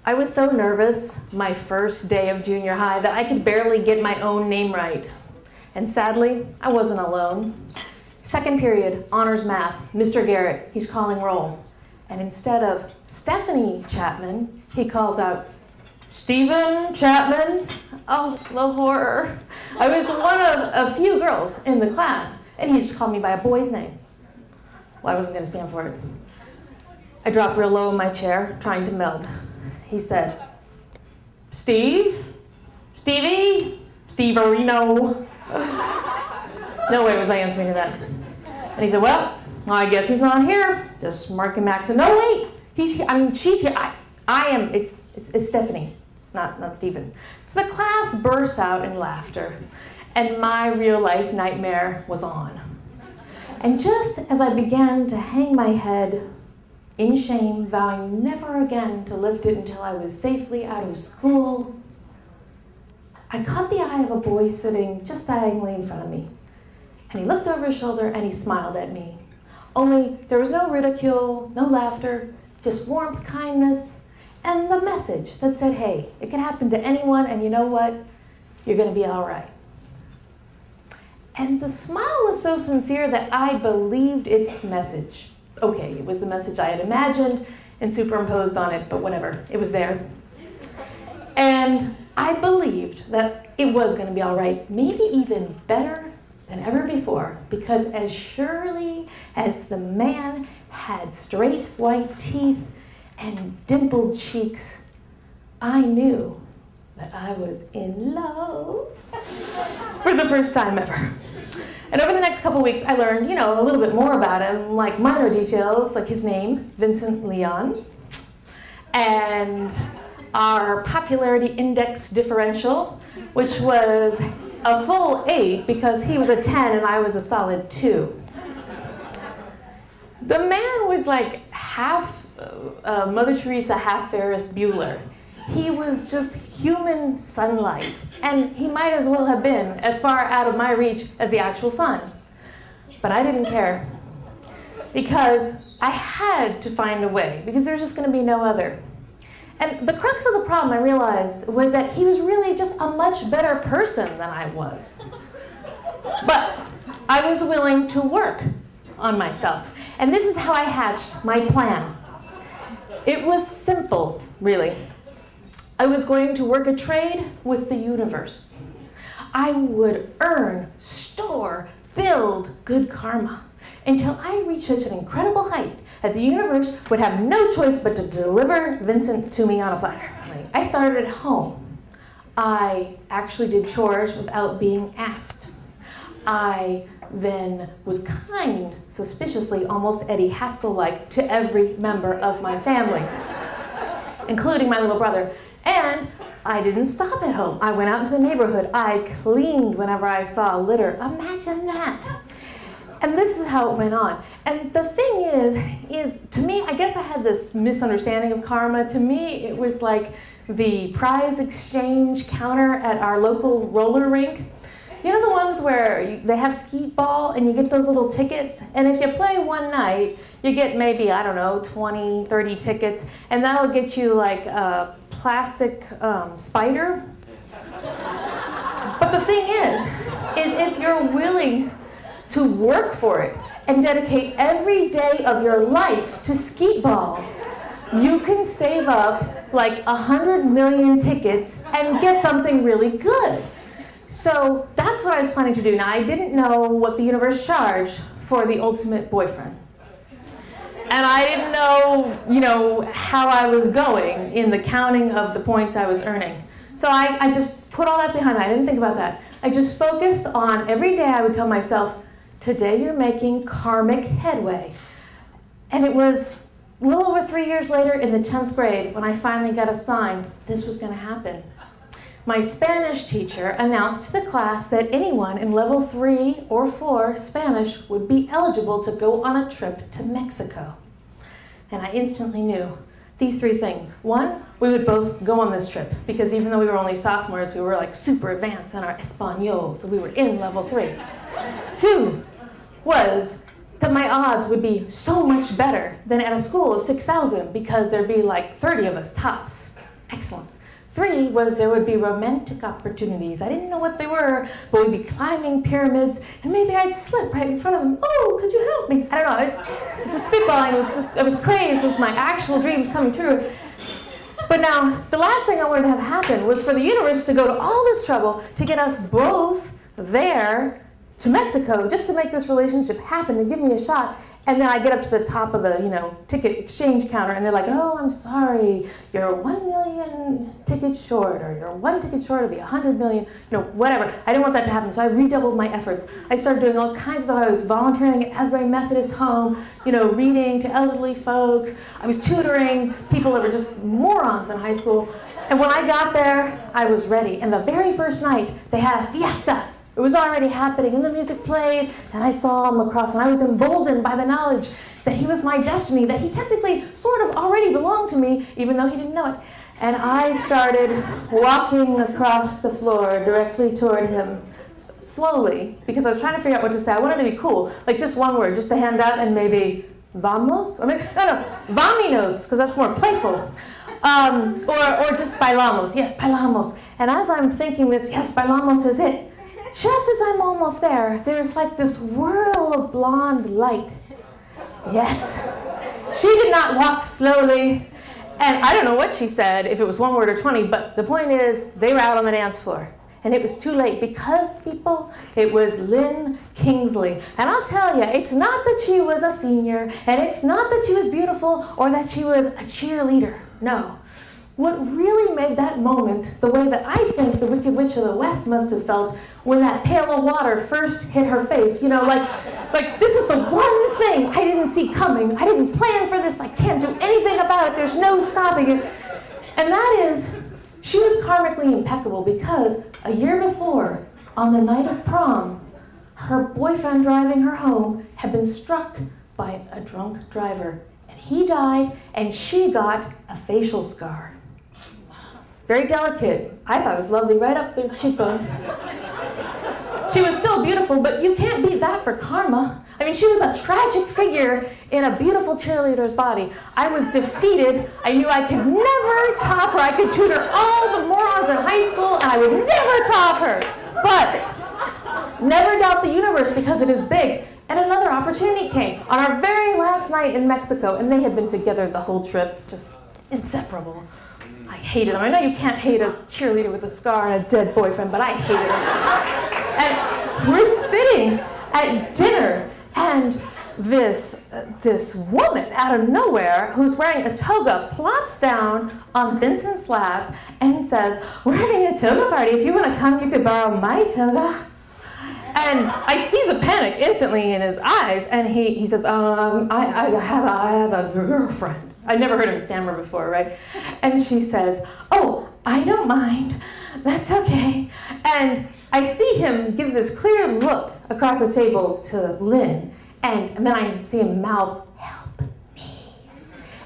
I was so nervous my first day of junior high that I could barely get my own name right. And sadly, I wasn't alone. Second period, honors math, Mr. Garrett, he's calling roll. And instead of Stephanie Chapman, he calls out, Stephen Chapman. Oh, the horror. I was one of a few girls in the class, and he just called me by a boy's name. Well, I wasn't going to stand for it. I dropped real low in my chair, trying to meld. He said, Steve? Stevie? Steve-arino. No way was I answering to that. And he said, well, I guess he's not here. Just Mark and Max. No, wait, he's here. I mean, she's here. I am. It's Stephanie, not Stephen. So the class burst out in laughter, and my real-life nightmare was on. And just as I began to hang my head in shame, vowing never again to lift it until I was safely out of school, I caught the eye of a boy sitting just diagonally in front of me. And he looked over his shoulder and he smiled at me. Only there was no ridicule, no laughter, just warmth, kindness, and the message that said, hey, it can happen to anyone, and you know what? You're going to be all right. And the smile was so sincere that I believed its message. Okay, it was the message I had imagined and superimposed on it, but whatever, it was there. And I believed that it was going to be all right, maybe even better than ever before, because as surely as the man had straight white teeth and dimpled cheeks, I knew that I was in love for the first time ever. And over the next couple weeks, I learned, a little bit more about him, like minor details, like his name, Vincent Leon, and our popularity index differential, which was a full 8 because he was a 10 and I was a solid 2. The man was like half Mother Teresa, half Ferris Bueller. He was just human sunlight, and he might as well have been as far out of my reach as the actual sun. But I didn't care, because I had to find a way, because there's just going to be no other. And the crux of the problem, I realized, was that he was really just a much better person than I was. But I was willing to work on myself. And this is how I hatched my plan. It was simple, really. I was going to work a trade with the universe. I would earn, store, build good karma until I reached such an incredible height that the universe would have no choice but to deliver Vincent to me on a platter. I started at home. I actually did chores without being asked. I then was kind, suspiciously, almost Eddie Haskell-like, to every member of my family, including my little brother. And I didn't stop at home. I went out into the neighborhood. I cleaned whenever I saw litter. Imagine that. And this is how it went on. And the thing is to me, I guess I had this misunderstanding of karma. To me, it was like the prize exchange counter at our local roller rink. You know the ones where they have skeet ball and you get those little tickets? And if you play one night, you get maybe, I don't know, 20, 30 tickets, and that'll get you like a plastic spider. But the thing is if you're willing to work for it and dedicate every day of your life to skeet ball, you can save up like 100 million tickets and get something really good. So that's what I was planning to do. Now, I didn't know what the universe charged for the ultimate boyfriend. And I didn't know, how I was going in the counting of the points I was earning. So I just put all that behind me. I didn't think about that. I just focused on every day I would tell myself, today you're making karmic headway. And it was a little over 3 years later in the 10th grade when I finally got a sign this was going to happen. My Spanish teacher announced to the class that anyone in level 3 or 4 Spanish would be eligible to go on a trip to Mexico. And I instantly knew these 3 things. 1, we would both go on this trip, because even though we were only sophomores, we were like super advanced in our Espanol, so we were in level 3. 2 was that my odds would be so much better than at a school of 6,000, because there'd be like 30 of us tops. Excellent. 3 was there would be romantic opportunities. I didn't know what they were, but we'd be climbing pyramids, and maybe I'd slip right in front of them. Oh, could you help me? I don't know. I was just spitballing. I was crazed with my actual dreams coming true. But now, the last thing I wanted to have happen was for the universe to go to all this trouble to get us both there to Mexico just to make this relationship happen and give me a shot. And then I get up to the top of the, ticket exchange counter, and they're like, oh, I'm sorry, you're 1 million tickets short, or you're 1 ticket short of the 100 million, whatever. I didn't want that to happen, so I redoubled my efforts. I started doing all kinds of stuff. I was volunteering at Asbury Methodist Home, reading to elderly folks. I was tutoring people that were just morons in high school. And when I got there, I was ready. And the very first night, they had a fiesta. It was already happening, and the music played, and I saw him across, and I was emboldened by the knowledge that he was my destiny, that he technically sort of already belonged to me, even though he didn't know it. And I started walking across the floor directly toward him, slowly, because I was trying to figure out what to say. I wanted to be cool, like just one word, just a hand up, and maybe vamos? No, vaminos, because that's more playful. Or just bailamos, yes, bailamos. And as I'm thinking this, yes, bailamos is it. Just as I'm almost there, there's like this whirl of blonde light. Yes. She did not walk slowly. And I don't know what she said, if it was 1 word or 20, but the point is, they were out on the dance floor. And it was too late because, people, it was Lynn Kingsley. And I'll tell you, it's not that she was a senior, and it's not that she was beautiful, or that she was a cheerleader. No. What really made that moment the way that I think the Wicked Witch of the West must have felt when that pail of water first hit her face, like this is the one thing I didn't see coming. I didn't plan for this. I can't do anything about it. There's no stopping it. And that is, she was karmically impeccable because a year before, on the night of prom, her boyfriend driving her home had been struck by a drunk driver. And he died, and she got a facial scar. Very delicate. I thought it was lovely, right up the cheekbone. She was still beautiful, but you can't beat that for karma. I mean, she was a tragic figure in a beautiful cheerleader's body. I was defeated. I knew I could never top her. I could tutor all the morons in high school, and I would never top her. But never doubt the universe because it is big. And another opportunity came on our very last night in Mexico, and they had been together the whole trip, just inseparable. I hated them. I know you can't hate a cheerleader with a scar and a dead boyfriend, but I hated them. And we're sitting at dinner, and this woman out of nowhere who's wearing a toga plops down on Vincent's lap and says, we're having a toga party. If you want to come, you could borrow my toga. And I see the panic instantly in his eyes, and he says, I have a girlfriend. I'd never heard him stammer before, right? And she says, oh, I don't mind. That's okay. And I see him give this clear look across the table to Lynn, and then I see him mouth, help me.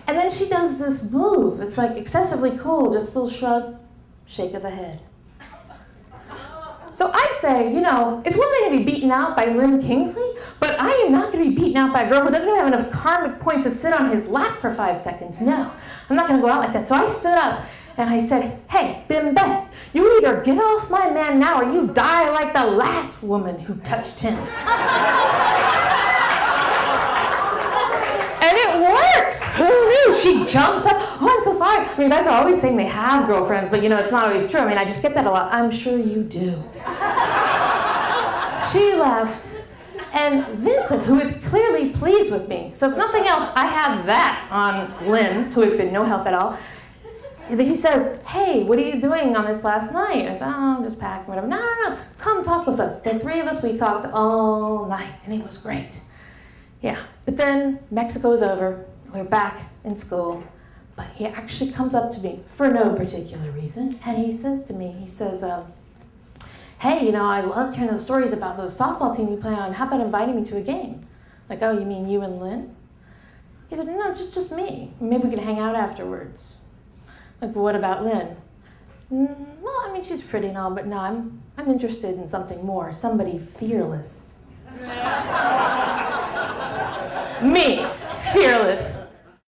And then she does this move. It's like excessively cool, just a little shrug, shake of the head. So I say, it's one thing to be beaten out by Lynn Kingsley, but I am not going to be beaten out by a girl who doesn't have enough karmic points to sit on his lap for 5 seconds. No, I'm not going to go out like that. So I stood up and I said, hey, Bim Bam, you either get off my man now or you die like the last woman who touched him. And it works. Who knew? She jumps up. Oh, I'm so sorry. I mean, guys are always saying they have girlfriends, but it's not always true. I mean, I just get that a lot. I'm sure you do. She left, and Vincent, who is clearly pleased with me, so if nothing else, I had that on Lynn, who had been no help at all. He says, hey, what are you doing on this last night? I said, oh, I'm just packing, whatever. No. Come talk with us. The 3 of us, we talked all night, and it was great. Yeah, but then Mexico was over. We're back in school. But he actually comes up to me for no particular reason, and he says to me, hey, I love hearing those stories about those softball team you play on. How about inviting me to a game? Like, oh, you mean you and Lynn? He said, no, just me. Maybe we can hang out afterwards. Like, well, what about Lynn? Well, I mean, she's pretty and all, but no, I'm interested in something more, somebody fearless. Me, fearless.